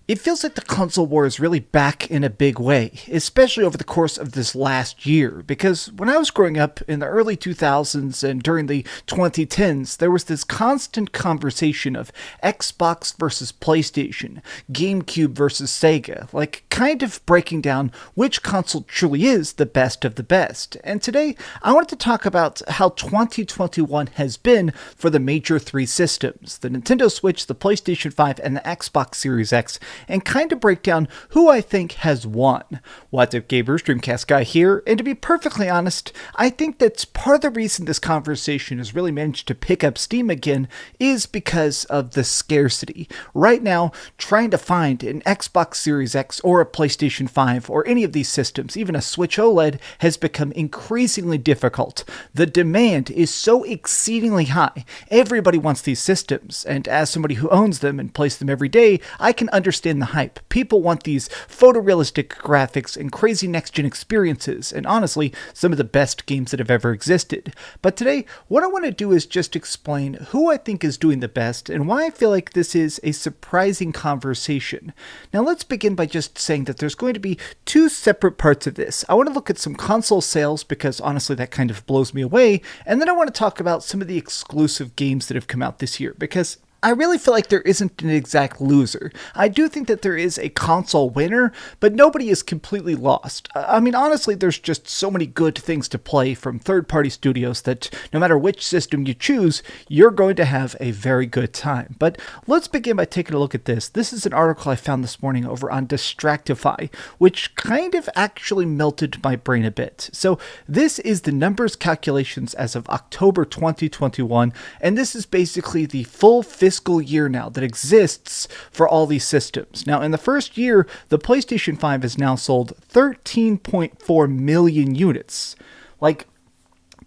It feels like the console war is really back in a big way, especially over the course of this last year, because when I was growing up in the early 2000s and during the 2010s, there was this constant conversation of Xbox versus PlayStation, GameCube versus Sega, like kind of breaking down which console truly is the best of the best. And today, I wanted to talk about how 2021 has been for the major three systems, the Nintendo Switch, the PlayStation 5, and the Xbox Series X, and kind of break down who I think has won. What's up, gamers? DreamcastGuy here, and to be perfectly honest, I think that's part of the reason this conversation has really managed to pick up steam again is because of the scarcity. Right now, trying to find an Xbox Series X or a PlayStation 5 or any of these systems, even a Switch OLED, has become increasingly difficult. The demand is so exceedingly high. Everybody wants these systems, and as somebody who owns them and plays them every day, I can understand the hype. People want these photorealistic graphics and crazy next-gen experiences, and honestly, some of the best games that have ever existed. But today, what I want to do is just explain who I think is doing the best and why I feel like this is a surprising conversation. Now let's begin by just saying that there's going to be two separate parts of this. I want to look at some console sales because honestly that kind of blows me away, and then I want to talk about some of the exclusive games that have come out this year because I really feel like there isn't an exact loser. I do think that there is a console winner, but nobody is completely lost. I mean, honestly, there's just so many good things to play from third-party studios that no matter which system you choose, you're going to have a very good time. But let's begin by taking a look at this. This is an article I found this morning over on Distractify, which kind of actually melted my brain a bit. So this is the numbers calculations as of October 2021, and this is basically the full fiscal year now that exists for all these systems. Now, in the first year, the PlayStation 5 has now sold 13.4 million units. Like,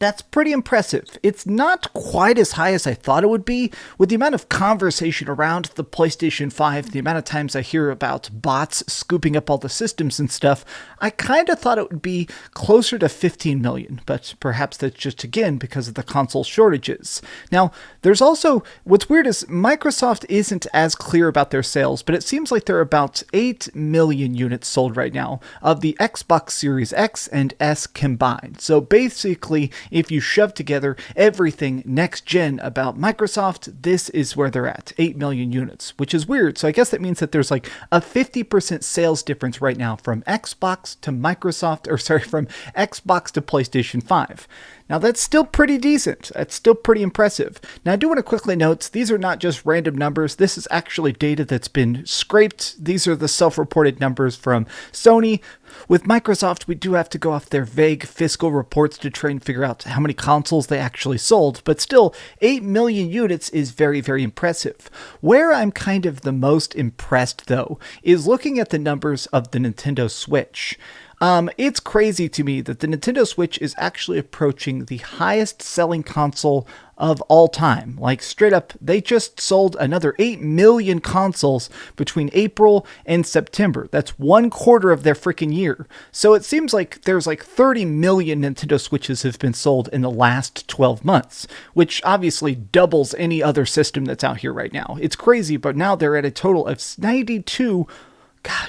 that's pretty impressive. It's not quite as high as I thought it would be. With the amount of conversation around the PlayStation 5, the amount of times I hear about bots scooping up all the systems and stuff, I kind of thought it would be closer to 15 million, but perhaps that's just, again, because of the console shortages. Now, there's also, what's weird is Microsoft isn't as clear about their sales, but it seems like there are about 8 million units sold right now of the Xbox Series X and S combined. So basically, if you shove together everything next gen about Microsoft, this is where they're at, 8 million units, which is weird. So I guess that means that there's like a 50% sales difference right now from Xbox to Microsoft, from Xbox to PlayStation 5. Now that's still pretty decent. That's still pretty impressive. Now I do want to quickly note, these are not just random numbers. This is actually data that's been scraped. These are the self-reported numbers from Sony. With Microsoft, we do have to go off their vague fiscal reports to try and figure out how many consoles they actually sold, but still, 8 million units is very, very impressive. Where I'm kind of the most impressed, though, is looking at the numbers of the Nintendo Switch. It's crazy to me that the Nintendo Switch is actually approaching the highest selling console of all time. Like, straight up, they just sold another 8 million consoles between April and September. That's 1/4 of their freaking year. So it seems like there's like 30 million Nintendo Switches have been sold in the last 12 months, which obviously doubles any other system that's out here right now. It's crazy, but now they're at a total of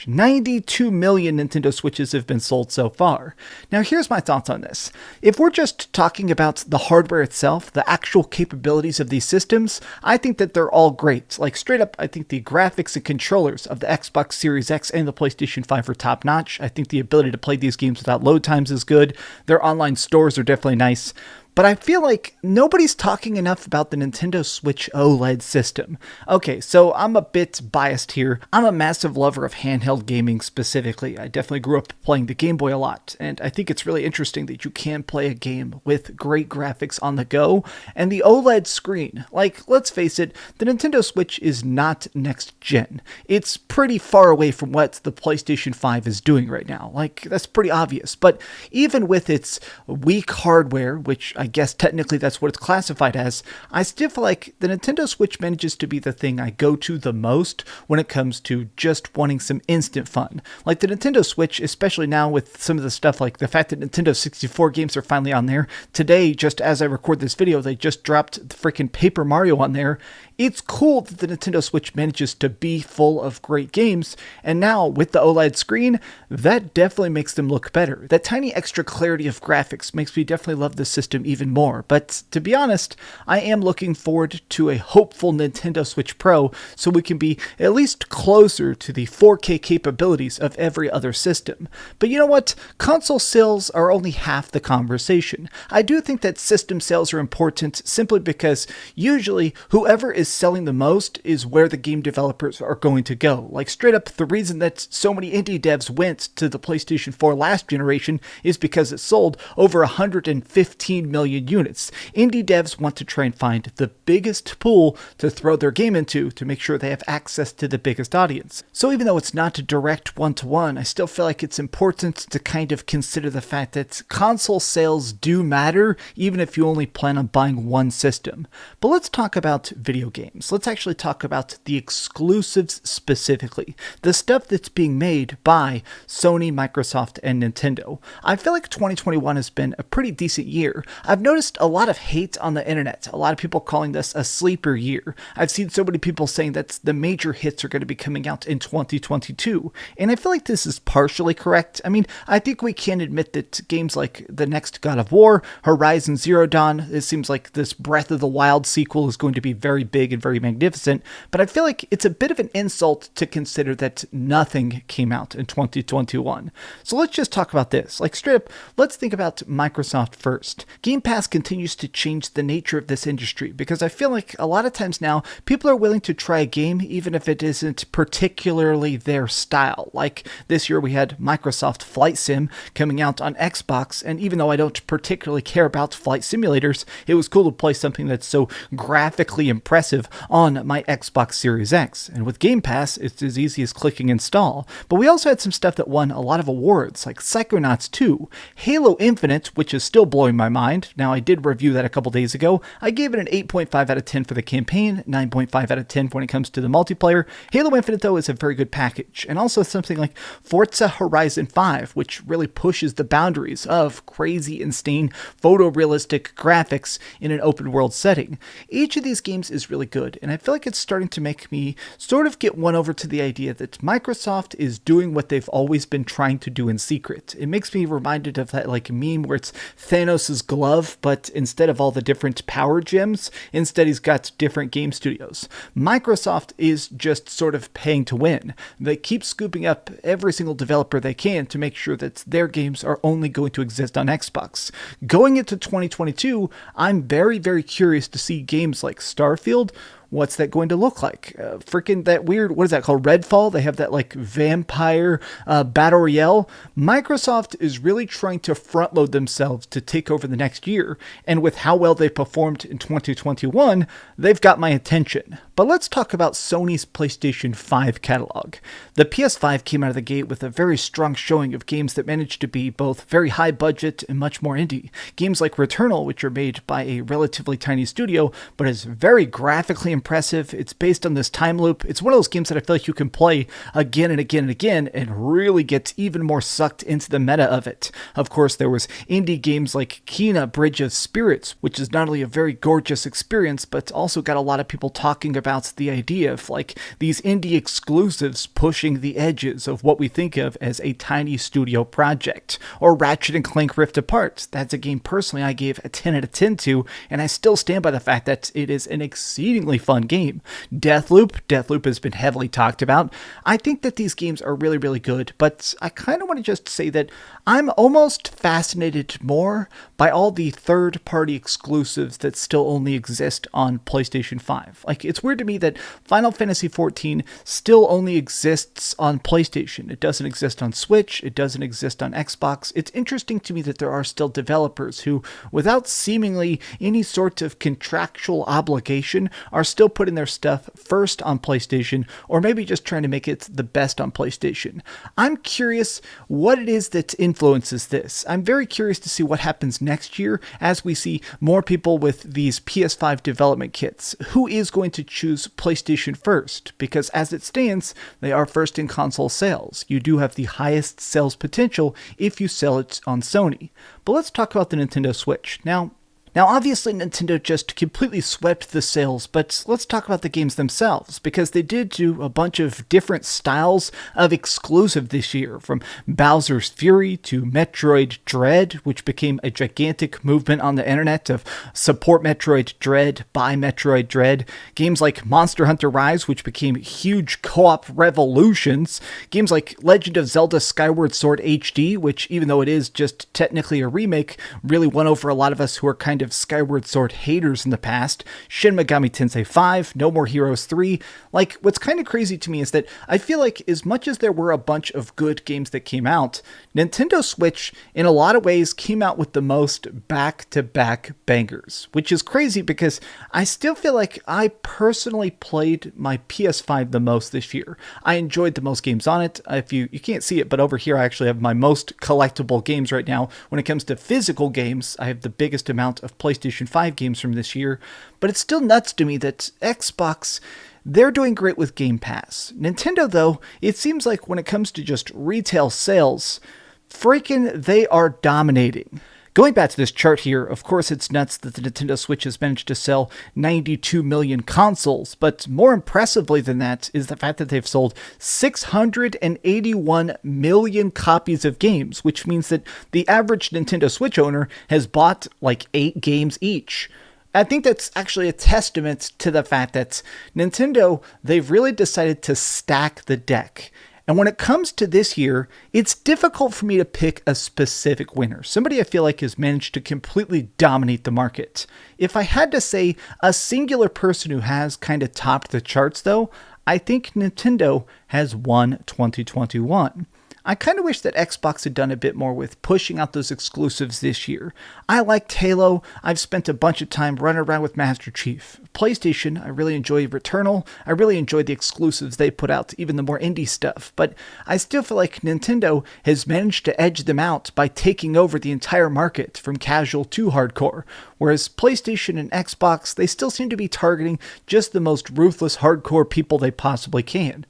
92 million Nintendo Switches have been sold so far. Now here's my thoughts on this. If we're just talking about the hardware itself, the actual capabilities of these systems, I think that they're all great. Like, straight up, I think the graphics and controllers of the Xbox Series X and the PlayStation 5 are top notch. I think the ability to play these games without load times is good. Their online stores are definitely nice. But I feel like nobody's talking enough about the Nintendo Switch OLED system. Okay, so I'm a bit biased here. I'm a massive lover of handheld gaming specifically. I definitely grew up playing the Game Boy a lot, and I think it's really interesting that you can play a game with great graphics on the go, and the OLED screen. Like, let's face it, the Nintendo Switch is not next gen. It's pretty far away from what the PlayStation 5 is doing right now. Like, that's pretty obvious. But even with its weak hardware, which I guess technically that's what it's classified as, I still feel like the Nintendo Switch manages to be the thing I go to the most when it comes to just wanting some instant fun. Like the Nintendo Switch, especially now with some of the stuff like the fact that Nintendo 64 games are finally on there. Today, just as I record this video, they just dropped the freaking Paper Mario on there. It's cool that the Nintendo Switch manages to be full of great games, and now with the OLED screen, that definitely makes them look better. That tiny extra clarity of graphics makes me definitely love this system even more, but to be honest, I am looking forward to a hopeful Nintendo Switch Pro so we can be at least closer to the 4K capabilities of every other system. But you know what? Console sales are only half the conversation. I do think that system sales are important simply because usually whoever is selling the most is where the game developers are going to go. Like straight up, the reason that so many indie devs went to the PlayStation 4 last generation is because it sold over 115 million units. Indie devs want to try and find the biggest pool to throw their game into to make sure they have access to the biggest audience. So even though it's not a direct one-to-one, I still feel like it's important to kind of consider the fact that console sales do matter even if you only plan on buying one system. But let's talk about video games. Let's actually talk about the exclusives specifically, the stuff that's being made by Sony, Microsoft, and Nintendo. I feel like 2021 has been a pretty decent year. I've noticed a lot of hate on the internet, a lot of people calling this a sleeper year. I've seen so many people saying that the major hits are going to be coming out in 2022, and I feel like this is partially correct. I mean, I think we can admit that games like the next God of War, Horizon Zero Dawn, it seems like this Breath of the Wild sequel is going to be very big and very magnificent, but I feel like it's a bit of an insult to consider that nothing came out in 2021. So let's just talk about this. Like straight up, let's think about Microsoft first. Game Pass continues to change the nature of this industry because I feel like a lot of times now people are willing to try a game even if it isn't particularly their style. Like this year we had Microsoft Flight Sim coming out on Xbox, and even though I don't particularly care about flight simulators, it was cool to play something that's so graphically impressive on my Xbox Series X. And with Game Pass, it's as easy as clicking install. But we also had some stuff that won a lot of awards, like Psychonauts 2, Halo Infinite, which is still blowing my mind. Now, I did review that a couple days ago. I gave it an 8.5 out of 10 for the campaign, 9.5 out of 10 when it comes to the multiplayer. Halo Infinite, though, is a very good package. And also something like Forza Horizon 5, which really pushes the boundaries of crazy, insane, photorealistic graphics in an open world setting. Each of these games is really good, and I feel like it's starting to make me sort of get won over to the idea that Microsoft is doing what they've always been trying to do in secret. It makes me reminded of that like meme where it's Thanos' glove, but instead of all the different power gems, instead he's got different game studios. Microsoft is just sort of paying to win. They keep scooping up every single developer they can to make sure that their games are only going to exist on Xbox. Going into 2022, I'm very, very curious to see games like Starfield. What's that going to look like? Freaking that weird, what is that called? Redfall? They have that like vampire battle royale. Microsoft is really trying to front load themselves to take over the next year. And with how well they performed in 2021, they've got my attention. But let's talk about Sony's PlayStation 5 catalog. The PS5 came out of the gate with a very strong showing of games that managed to be both very high budget and much more indie. Games like Returnal, which are made by a relatively tiny studio, but is very graphically impressive. It's based on this time loop. It's one of those games that I feel like you can play again and again and again and really get even more sucked into the meta of it. Of course, there was indie games like Kena Bridge of Spirits, which is not only a very gorgeous experience, but also got a lot of people talking about the idea of like these indie exclusives pushing the edges of what we think of as a tiny studio project. Or Ratchet and Clank Rift Apart. That's a game personally I gave a 10 out of 10 to, and I still stand by the fact that it is an exceedingly fun game. Deathloop has been heavily talked about. I think that these games are really, really good, but I kind of want to just say that I'm almost fascinated more by all the third-party exclusives that still only exist on PlayStation 5. Like, it's weird to me that Final Fantasy XIV still only exists on PlayStation. It doesn't exist on Switch. It doesn't exist on Xbox. It's interesting to me that there are still developers who, without seemingly any sort of contractual obligation, are still still putting their stuff first on PlayStation, or maybe just trying to make it the best on PlayStation. I'm curious what it is that influences this. I'm very curious to see what happens next year as we see more people with these PS5 development kits. Who is going to choose PlayStation first? Because as it stands, they are first in console sales. You do have the highest sales potential if you sell it on Sony. But let's talk about the Nintendo Switch. Now, obviously, Nintendo just completely swept the sales, but let's talk about the games themselves, because they did do a bunch of different styles of exclusive this year, from Bowser's Fury to Metroid Dread, which became a gigantic movement on the internet of support Metroid Dread, buy Metroid Dread, games like Monster Hunter Rise, which became huge co-op revolutions, games like Legend of Zelda Skyward Sword HD, which, even though it is just technically a remake, really won over a lot of us who are kind of Skyward Sword haters in the past, Shin Megami Tensei 5, No More Heroes 3. Like, what's kind of crazy to me is that I feel like as much as there were a bunch of good games that came out, Nintendo Switch, in a lot of ways, came out with the most back-to-back bangers, which is crazy because I still feel like I personally played my PS5 the most this year. I enjoyed the most games on it. If you can't see it, but over here I actually have my most collectible games right now. When it comes to physical games, I have the biggest amount of PlayStation 5 games from this year, but it's still nuts to me that Xbox, they're doing great with Game Pass. Nintendo, though, it seems like when it comes to just retail sales, freaking they are dominating. Going back to this chart here, of course it's nuts that the Nintendo Switch has managed to sell 92 million consoles, but more impressively than that is the fact that they've sold 681 million copies of games, which means that the average Nintendo Switch owner has bought like 8 games each. I think that's actually a testament to the fact that Nintendo, they've really decided to stack the deck. And when it comes to this year, it's difficult for me to pick a specific winner. Somebody I feel like has managed to completely dominate the market. If I had to say a singular person who has kind of topped the charts though, I think Nintendo has won 2021. I kind of wish that Xbox had done a bit more with pushing out those exclusives this year. I liked Halo. I've spent a bunch of time running around with Master Chief. PlayStation, I really enjoy Returnal. I really enjoy the exclusives they put out, even the more indie stuff. But I still feel like Nintendo has managed to edge them out by taking over the entire market from casual to hardcore. Whereas PlayStation and Xbox, they still seem to be targeting just the most ruthless hardcore people they possibly can.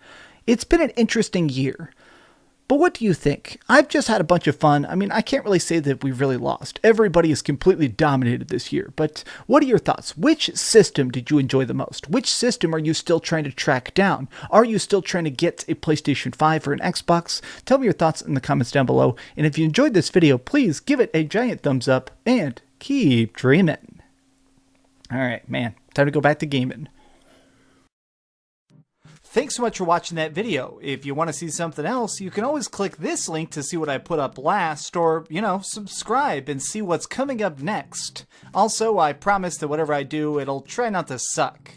It's been an interesting year. But what do you think? I've just had a bunch of fun. I mean, I can't really say that we've really lost. Everybody is completely dominated this year. But what are your thoughts? Which system did you enjoy the most? Which system are you still trying to track down? Are you still trying to get a PlayStation 5 or an Xbox? Tell me your thoughts in the comments down below. And if you enjoyed this video, please give it a giant thumbs up and keep dreaming. All right, man, time to go back to gaming. Thanks so much for watching that video. If you want to see something else, you can always click this link to see what I put up last, or, subscribe and see what's coming up next. Also, I promise that whatever I do, it'll try not to suck.